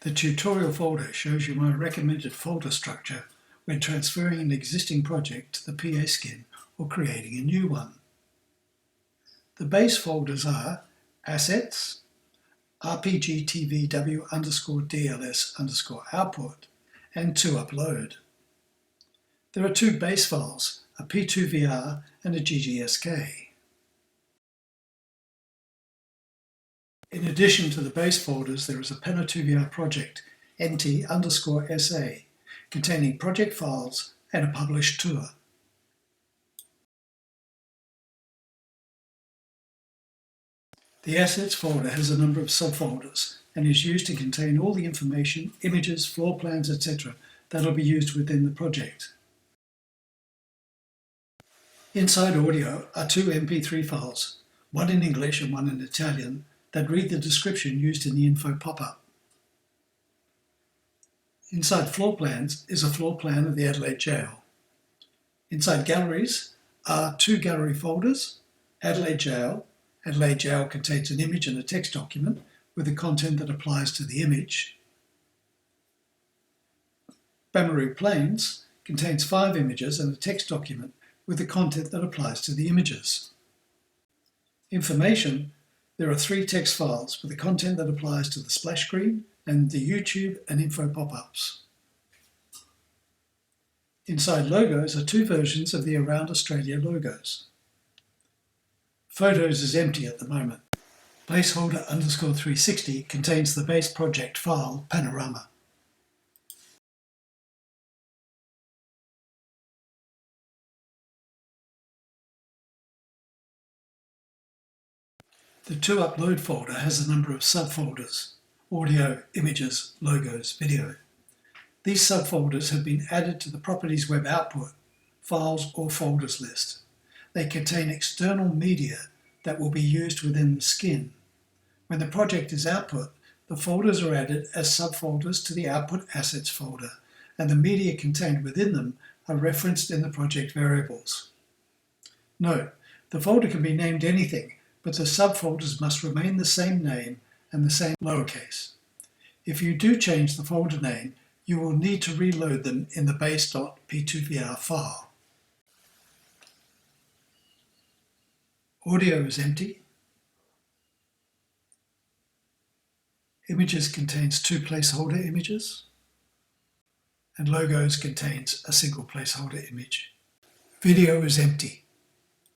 The tutorial folder shows you my recommended folder structure when transferring an existing project to the PA skin or creating a new one. The base folders are Assets, RPGTVW DLS output, and To Upload. There are two base files, a P2VR and a GGSK. In addition to the base folders, there is a Pano2VR project, NT_SA, containing project files and a published tour. The Assets folder has a number of subfolders and is used to contain all the information, images, floor plans, etc. that will be used within the project. Inside Audio are two MP3 files, one in English and one in Italian, that read the description used in the info pop-up. Inside Floor Plans is a floor plan of the Adelaide Jail. Inside Galleries are two gallery folders, Adelaide Jail. Adelaide Jail contains an image and a text document with the content that applies to the image. Bamaroo Plains contains 5 images and a text document with the content that applies to the images. Information, there are 3 text files with the content that applies to the splash screen and the YouTube and info pop-ups. Inside Logos are 2 versions of the Around Australia logos. Photos is empty at the moment. Placeholder _360 contains the base project file Panorama. The To Upload folder has a number of subfolders: audio, images, logos, video. These subfolders have been added to the Properties Web Output, Files or Folders list. They contain external media that will be used within the skin. When the project is output, the folders are added as subfolders to the Output Assets folder, and the media contained within them are referenced in the project variables. Note, the folder can be named anything, but the subfolders must remain the same name and the same lowercase. If you do change the folder name, you will need to reload them in the base.p2vr file. Audio is empty. Images contains 2 placeholder images. And Logos contains a single placeholder image. Video is empty.